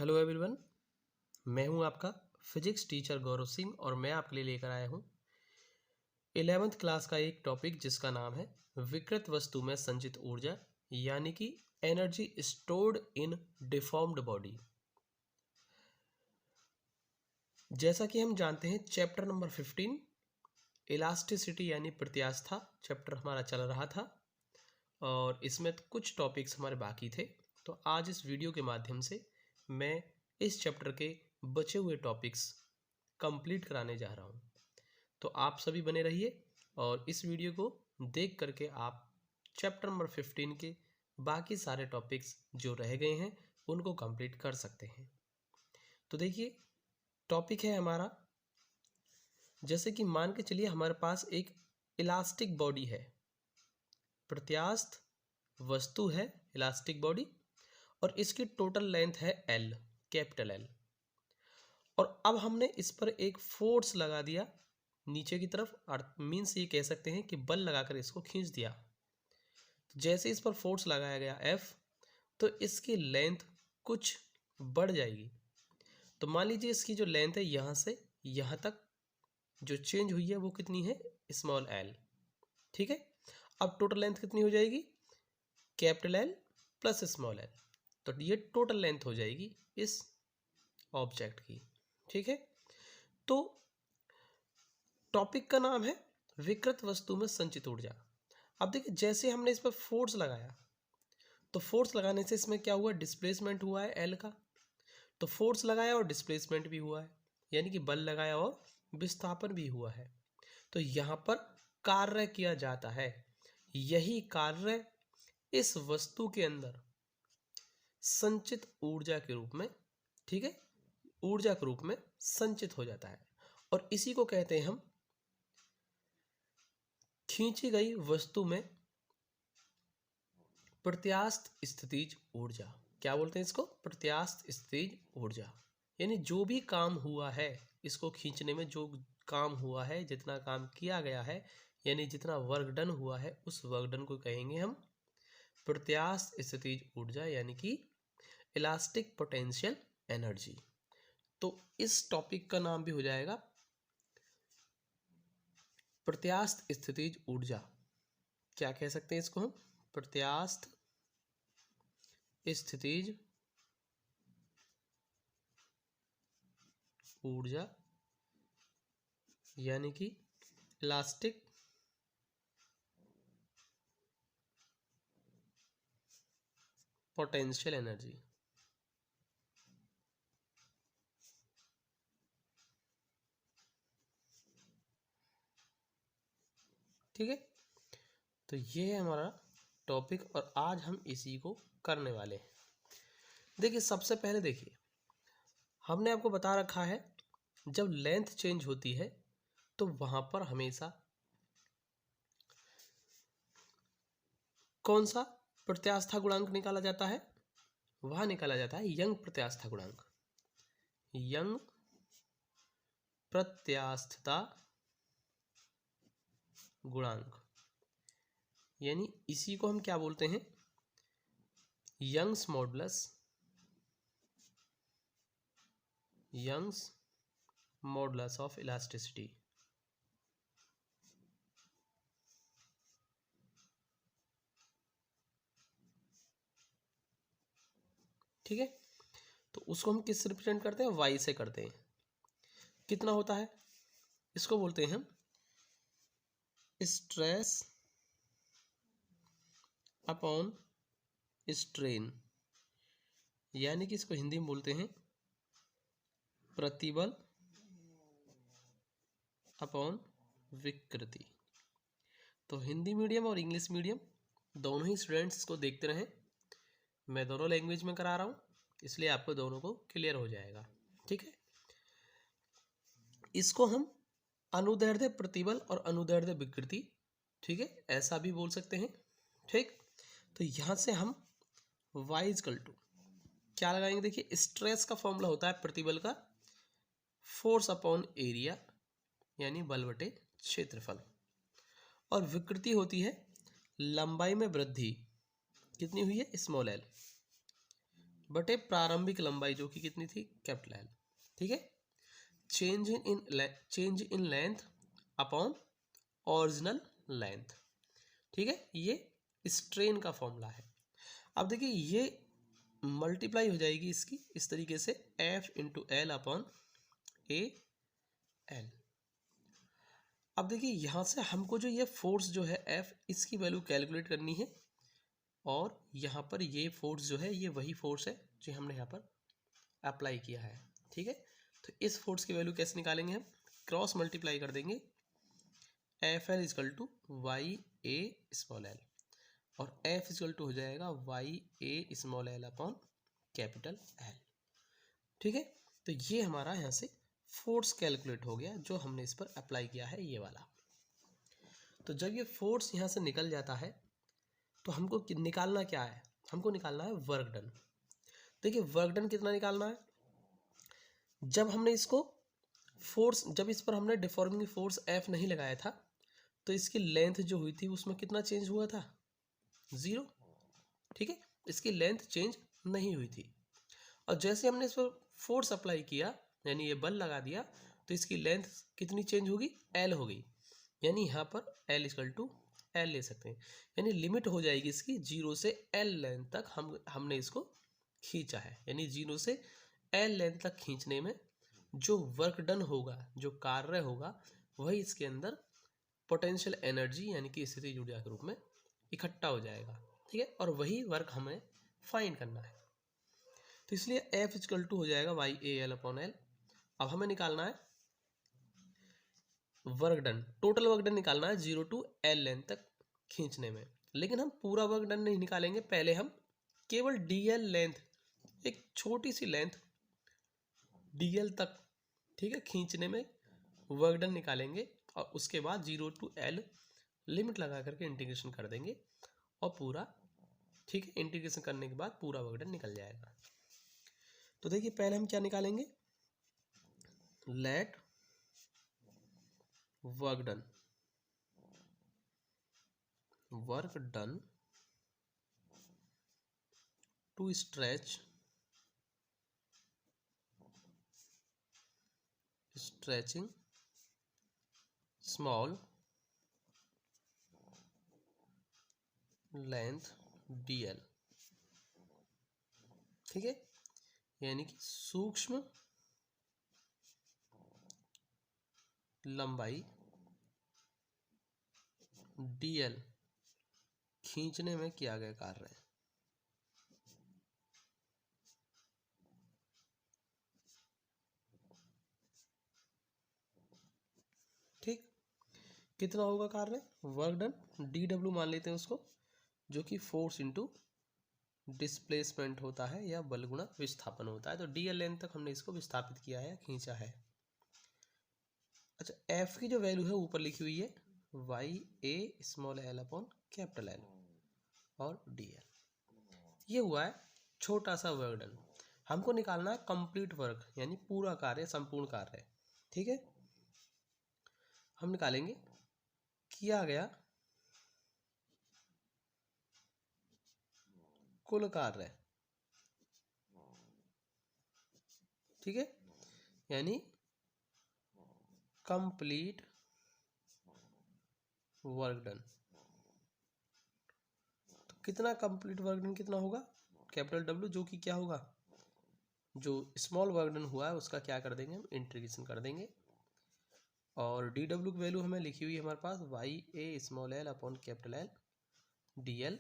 Hello everyone, मैं हूं आपका फिजिक्स टीचर गौरव सिंह और मैं आपके लिए लेकर आया हूं 11th क्लास का एक टॉपिक जिसका नाम है विकृत वस्तु में संचित ऊर्जा यानी कि energy stored in deformed body. जैसा कि हम जानते हैं चैप्टर नंबर 15 इलास्टिसिटी यानी प्रत्यास्था चैप्टर हमारा चल रहा था और इसमें कुछ टॉपिक्स हमारे बाकी थे। तो आज इस वीडियो के माध्यम से मैं इस चैप्टर के बचे हुए टॉपिक्स कंप्लीट कराने जा रहा हूँ। तो आप सभी बने रहिए और इस वीडियो को देख करके आप चैप्टर नंबर 15 के बाकी सारे टॉपिक्स जो रह गए हैं उनको कंप्लीट कर सकते हैं। तो देखिए टॉपिक है हमारा, जैसे कि मान के चलिए हमारे पास एक इलास्टिक बॉडी है, प्रत्यास्थ वस्तु है इलास्टिक बॉडी और इसकी टोटल लेंथ है एल, कैपिटल एल। और अब हमने इस पर एक फोर्स लगा दिया नीचे की तरफ, मीन्स ये कह सकते हैं कि बल लगाकर इसको खींच दिया। तो जैसे इस पर फोर्स लगाया गया एफ, तो इसकी लेंथ कुछ बढ़ जाएगी। तो मान लीजिए इसकी जो लेंथ है यहाँ से यहाँ तक जो चेंज हुई है वो कितनी है, स्मॉल एल। ठीक है, अब टोटल लेंथ कितनी हो जाएगी, capital L plus small L. तो ये टोटल लेंथ हो जाएगी इस ऑब्जेक्ट की। ठीक है, तो टॉपिक का नाम है विकृत वस्तु में संचित ऊर्जा। अब देखिए जैसे हमने इस पर फोर्स लगाया तो फोर्स लगाने से इसमें क्या हुआ, डिस्प्लेसमेंट हुआ है एल का। तो फोर्स लगाया और डिस्प्लेसमेंट भी हुआ है, यानी कि बल लगाया और विस्थापन भी हुआ है। तो यहाँ पर कार्य किया जाता है, यही कार्य इस वस्तु के अंदर संचित ऊर्जा के रूप में, ठीक है, ऊर्जा के रूप में संचित हो जाता है और इसी को कहते हैं हम खींची गई वस्तु में प्रत्यास्थ स्थितिज ऊर्जा। क्या बोलते हैं इसको, प्रत्यास्थ स्थितिज ऊर्जा। यानी जो भी काम हुआ है इसको खींचने में, जो काम हुआ है, जितना काम किया गया है, यानी जितना वर्क डन हुआ है उस वर्क डन को कहेंगे हम प्रत्यास्थ स्थितिज ऊर्जा यानी कि इलास्टिक पोटेंशियल एनर्जी। तो इस टॉपिक का नाम भी हो जाएगा प्रत्यास्थ स्थितिज ऊर्जा। क्या कह सकते हैं इसको हम, प्रत्यास्थ स्थितिज ऊर्जा यानी कि इलास्टिक पोटेंशियल एनर्जी। ठीक है, तो ये है हमारा टॉपिक और आज हम इसी को करने वाले हैं। देखिए सबसे पहले देखिए हमने आपको बता रखा है जब लेंथ चेंज होती है तो वहां पर हमेशा कौन सा प्रत्यास्था गुणांक निकाला जाता है, वह निकाला जाता है यंग प्रत्यास्था गुणांक। यंग प्रत्यास्थता गुणांक, यानी इसी को हम क्या बोलते हैं, Young's modulus, Young's modulus of elasticity. ठीक है, तो उसको हम किससे रिप्रेजेंट करते हैं, वाई से करते हैं। कितना होता है, इसको बोलते हैं हम स्ट्रेस अपॉन स्ट्रेन, यानी कि इसको हिंदी में बोलते हैं प्रतिबल अपॉन विकृति। तो हिंदी मीडियम और इंग्लिश मीडियम दोनों ही स्टूडेंट्स इसको देखते रहें, मैं दोनों लैंग्वेज में करा रहा हूँ इसलिए आपको दोनों को क्लियर हो जाएगा। ठीक है, इसको हम अनुदैर्ध्य प्रतिबल और अनुदैर्ध्य विकृति, ठीक है, ऐसा भी बोल सकते हैं। ठीक, तो यहाँ से हम y इक्वल टू क्या लगाएंगे, देखिए स्ट्रेस का फॉर्मूला होता है प्रतिबल का फोर्स अपॉन एरिया यानी बल बटे क्षेत्रफल, और विकृति होती है लंबाई में वृद्धि, कितनी हुई है, स्मॉल एल, बटे प्रारंभिक लंबाई जो कि कितनी थी, कैपिटल एल। ठीक है, change in length upon original length. ठीक है, ये स्ट्रेन का फॉर्मूला है। अब देखिए ये मल्टीप्लाई हो जाएगी इसकी इस तरीके से, F into L upon A L. अब देखिए यहाँ से हमको जो ये फोर्स जो है एफ, इसकी वैल्यू कैलकुलेट करनी है, और यहाँ पर ये फोर्स जो है ये वही फोर्स है जो हमने यहाँ पर अप्लाई किया है। ठीक है, तो इस फोर्स की वैल्यू कैसे निकालेंगे हम, क्रॉस मल्टीप्लाई कर देंगे, F L equal to y a small l, और एफ इजकल टू हो जाएगा Y a small l upon capital L. ठीक है, तो ये हमारा यहाँ से फोर्स कैलकुलेट हो गया जो हमने इस पर अप्लाई किया है, ये वाला। तो जब ये फोर्स यहाँ से निकल जाता है तो हमको निकालना क्या है, हमको निकालना है वर्क डन। देखिए वर्क डन कितना निकालना है, जब हमने इसको फोर्स, जब इस पर हमने डिफॉर्मिंग फोर्स एफ नहीं लगाया था तो इसकी लेंथ जो हुई थी उसमें कितना चेंज हुआ था, 0। ठीक है, इसकी लेंथ चेंज नहीं हुई थी, और जैसे हमने इस पर फोर्स अप्लाई किया यानी ये बल लगा दिया तो इसकी लेंथ कितनी चेंज होगी, एल हो गई। यानी यहाँ पर एल इक्वल टू एल ले सकते हैं, यानी लिमिट हो जाएगी इसकी 0 से एल लेंथ तक हमने इसको खींचा है। यानी 0 से एल लेंथ तक खींचने में जो वर्क डन होगा, जो कार्य होगा, वही इसके अंदर पोटेंशियल एनर्जी यानी कि स्थितिज ऊर्जा के रूप में इकट्ठा हो जाएगा। ठीक है, और वही वर्क हमें फाइंड करना है। तो इसलिए एफ इक्वल टू हो जाएगा Y A L upon L. अब हमें निकालना है work done, total work done निकालना है 0 टू एल लेंथ तक खींचने में, लेकिन हम पूरा वर्क डन नहीं निकालेंगे, पहले हम केवल डी एल लेंथ, एक छोटी सी लेंथ डी एल तक, ठीक है, खींचने में वर्क डन निकालेंगे, और उसके बाद 0 टू एल लिमिट लगा करके इंटीग्रेशन कर देंगे और पूरा, ठीक है, इंटीग्रेशन करने के बाद पूरा वर्क डन निकल जाएगा। तो देखिए पहले हम क्या निकालेंगे, let work done to stretching small length dl। ठीक है, यानी कि सूक्ष्म लंबाई dl खींचने में किया गया कार्य है। ठीक, कितना होगा कार्य, वर्क डन dw मान लेते हैं उसको, जो कि फोर्स इंटू डिस्प्लेसमेंट होता है या बल गुणा विस्थापन होता है। तो dl लेंथ तक हमने इसको विस्थापित किया है, खींचा है। अच्छा, f की जो वैल्यू है ऊपर लिखी हुई है, y a small l upon capital L और dl। ये हुआ है छोटा सा वर्क डन। हमको निकालना है कंप्लीट वर्क, यानी पूरा कार्य, संपूर्ण कार्य। ठीक है, हम निकालेंगे किया गया कुल कार्य। ठीक है, यानी कंप्लीट वर्क डन। तो कितना कंप्लीट वर्क डन कितना होगा, कैपिटल डब्ल्यू, जो कि क्या होगा, जो स्मॉल वर्क डन हुआ है उसका क्या कर देंगे हम, इंटीग्रेशन कर देंगे, और डी डब्ल्यू की वैल्यू हमें लिखी हुई है हमारे पास, y a small l upon capital L D L,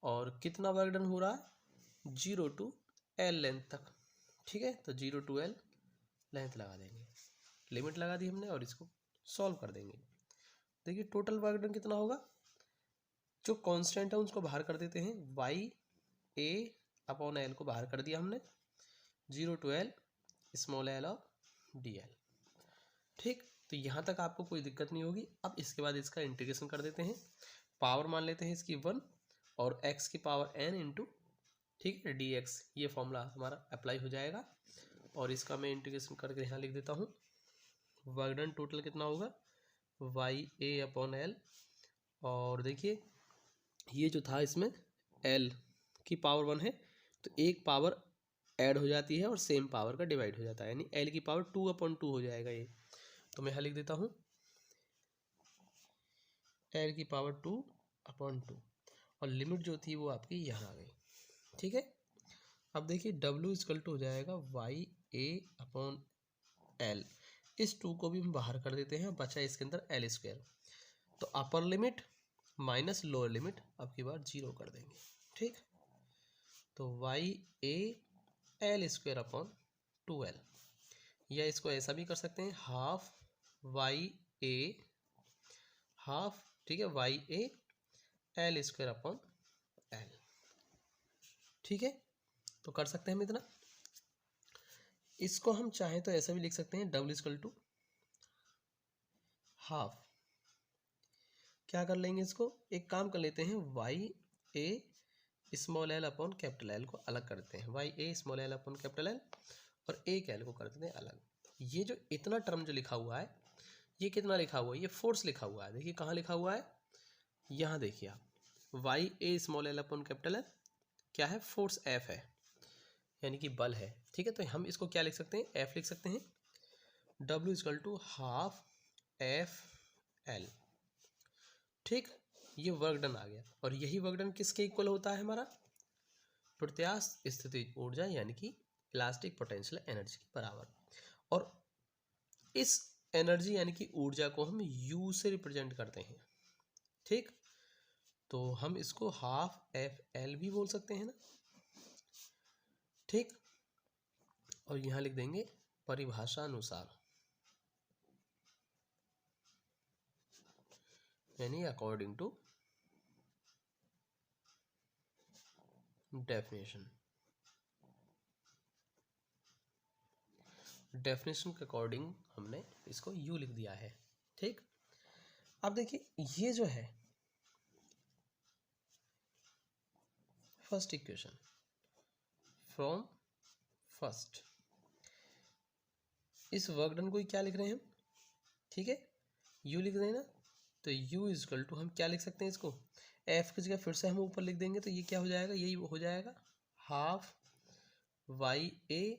और कितना वर्क डन हो रहा है, 0 टू एल लेंथ तक। ठीक है, तो 0 टू एल लेंथ लगा देंगे, लिमिट लगा दी हमने, और इसको सॉल्व कर देंगे। देखिए टोटल वर्क डन कितना होगा, जो कांस्टेंट है उसको बाहर कर देते हैं, वाई ए अपॉन एल को बाहर कर दिया हमने, 0 टू एल स्मॉल एल और डी एल। ठीक, तो यहाँ तक आपको कोई दिक्कत नहीं होगी। अब इसके बाद इसका इंटीग्रेशन कर देते हैं, पावर मान लेते हैं इसकी 1 और x की पावर n इंटू, ठीक है, dx, ये फॉर्मूला हमारा अप्लाई हो जाएगा, और इसका मैं इंटीग्रेशन करके यहाँ लिख देता हूँ। वर्क डन टोटल कितना होगा, वाई ए अपॉन एल, और देखिए ये जो था इसमें l की पावर 1 है, तो एक पावर ऐड हो जाती है और सेम पावर का डिवाइड हो जाता है, यानी L की पावर 2/2 हो जाएगा ये। तो मैं यहाँ लिख देता हूँ L की पावर 2/2 और लिमिट जो थी वो आपकी यहाँ आ गई। ठीक है, अब देखिए W इक्वल टू हो जाएगा YA/L। इस 2 को भी हम बाहर कर देते हैं, बचा इसके अंदर L²। तो upper limit minus lower limit अब की बार 0 कर देंगे। ठीक, तो YA/L²/2L, या इसको ऐसा भी कर सकते हैं हाफ YA हाफ, ठीक है, YA/L²/L। ठीक है, तो कर सकते हैं हम इतना। इसको हम चाहें तो ऐसा भी लिख सकते हैं W इक्वल टू हाफ। क्या कर लेंगे, इसको एक काम कर लेते हैं, YA/L को अलग करते हैं, YA/L और एक L को कर देते हैं अलग। ये जो इतना टर्म जो लिखा हुआ है, ये कितना लिखा हुआ है, ये फोर्स लिखा हुआ है। देखिए कहाँ लिखा हुआ है, यहाँ देखिए आप, YA/L क्या है, फोर्स F है, यानी कि बल है। ठीक है, तो हम इसको क्या लिख सकते हैं, F लिख सकते हैं। W equal to half FL। ठीक, ये वर्क डन आ गया, और यही वर्क डन किसके इक्वल होता है, हमारा प्रत्यास्थ स्थितिज ऊर्जा यानी कि इलास्टिक पोटेंशियल एनर्जी के बराबर। और इस एनर्जी यानी कि ऊर्जा को हम U से रिप्रेजेंट करते हैं। ठीक, तो हम इसको हाफ FL भी बोल सकते हैं ना। ठीक, और यहाँ लिख देंगे परिभाषा अनुसार, यानी अकॉर्डिंग टू डेफिनेशन। डेफिनेशन के अकॉर्डिंग हमने इसको U लिख दिया है। ठीक, अब देखिए ये जो है फर्स्ट इक्वेशन फ्रॉम फर्स्ट, इस वर्क डन को क्या लिख रहे हैं हम, ठीक है, U लिख रहे हैं ना। तो U इक्वल टू हम क्या लिख सकते हैं, इसको F की जगह फिर से हम ऊपर लिख देंगे, तो ये क्या हो जाएगा, यही हो जाएगा हाफ YA/L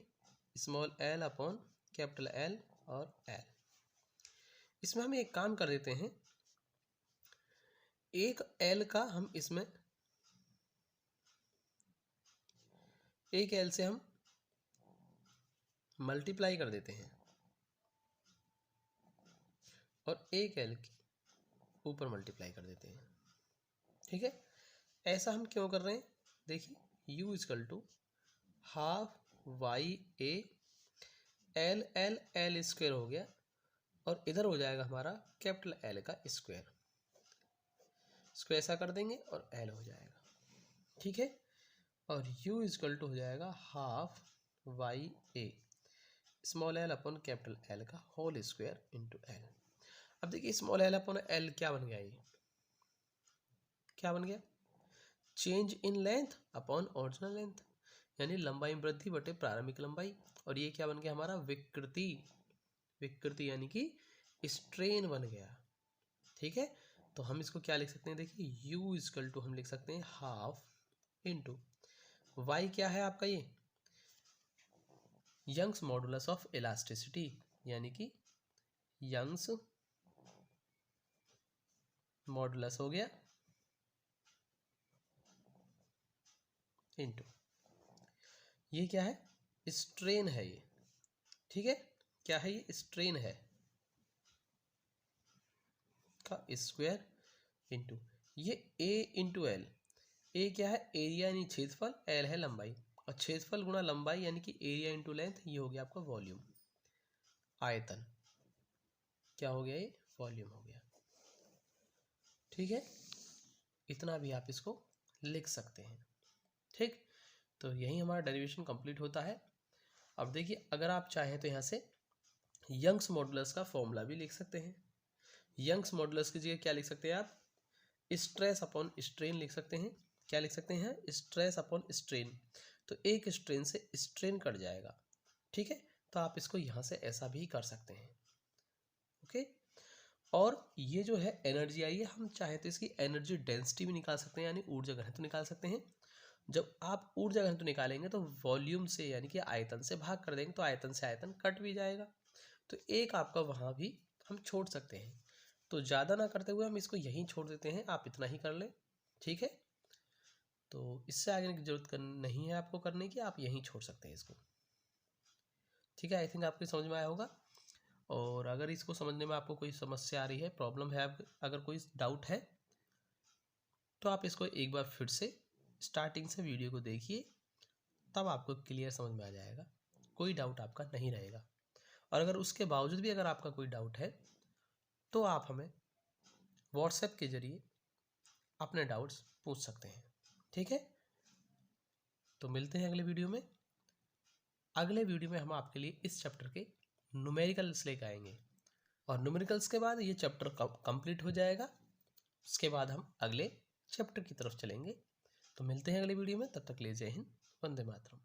और L। इसमें हम एक काम कर देते हैं, एक L का हम इसमें एक L से हम मल्टीप्लाई कर देते हैं और एक L की ऊपर मल्टीप्लाई कर देते हैं। ठीक है, ऐसा हम क्यों कर रहे हैं, देखिए U equal to half YA/L हो गया, और इधर हो जाएगा हमारा L का स्क्वायर। इसको ऐसा कर देंगे और L हो जाएगा। ठीक है, और U इक्वल टू हो जाएगा हाफ YA/L का होल स्क्वायर इंटू L। अब देखिए L क्या बन गया, ये क्या बन गया, change in length upon original length, यानी लंबाई में वृद्धि बटे प्रारंभिक लंबाई। और ये क्या बन गया हमारा, विकृति, विकृति यानी कि स्ट्रेन बन गया। ठीक है, तो हम इसको क्या लिख सकते हैं, देखिए U इक्वल टू हम लिख सकते हैं हाफ इंटू Y क्या है आपका, ये यंग्स मॉडुलस ऑफ इलास्टिसिटी, यानी कि यंग्स मॉडुलस हो गया इंटू ये क्या है, स्ट्रेन है ये। ठीक है, क्या है ये, स्ट्रेन है का स्क्वायर इंटू ये A इंटू L। ए क्या है, एरिया यानी क्षेत्रफल, L है लंबाई, और क्षेत्रफल गुणा लंबाई यानी कि एरिया इंटू लेंथ, ये हो गया आपका वॉल्यूम, आयतन। क्या हो गया, ये वॉल्यूम हो गया। ठीक है, इतना भी आप इसको लिख सकते हैं। ठीक, तो यही हमारा डेरिवेशन कंप्लीट होता है। अब देखिए अगर आप चाहें तो यहाँ से यंग्स मॉडुलस का फॉर्मूला भी लिख सकते हैं। यंग्स मॉडुलस की जगह क्या लिख सकते हैं आप, स्ट्रेस अपॉन स्ट्रेन लिख सकते हैं। क्या लिख सकते हैं, स्ट्रेस अपॉन स्ट्रेन, तो एक स्ट्रेन से स्ट्रेन कट जाएगा। ठीक है, तो आप इसको यहाँ से ऐसा भी कर सकते हैं। ओके, और ये जो है एनर्जी आई है, हम चाहे तो इसकी एनर्जी डेंसिटी भी निकाल सकते हैं, यानी ऊर्जा घनत्व निकाल सकते हैं। जब आप ऊर्जा घनत्व निकालेंगे तो वॉल्यूम से यानी कि आयतन से भाग कर देंगे, तो आयतन से आयतन कट भी जाएगा, तो एक आपका वहाँ भी हम छोड़ सकते हैं। तो ज़्यादा ना करते हुए हम इसको यहीं छोड़ देते हैं, आप इतना ही कर लें, ठीक है। तो इससे आगे की जरूरत नहीं है आपको करने की, आप यहीं छोड़ सकते हैं इसको, ठीक है। आई थिंक आपको समझ में आया होगा। और अगर इसको समझने में आपको कोई समस्या आ रही है, प्रॉब्लम है, अगर कोई डाउट है तो आप इसको एक बार फिर से स्टार्टिंग से वीडियो को देखिए, तब आपको क्लियर समझ में आ जाएगा, कोई डाउट आपका नहीं रहेगा। और अगर उसके बावजूद भी अगर आपका कोई डाउट है तो आप हमें व्हाट्सएप के जरिए अपने डाउट्स पूछ सकते हैं, ठीक है। तो मिलते हैं अगले वीडियो में। अगले वीडियो में हम आपके लिए इस चैप्टर के न्यूमेरिकल्स लेकर आएंगे, और न्यूमेरिकल्स के बाद ये चैप्टर कंप्लीट हो जाएगा। उसके बाद हम अगले चैप्टर की तरफ चलेंगे। तो मिलते हैं अगले वीडियो में, तब तक ले जय हिंद, वंदे मातरम।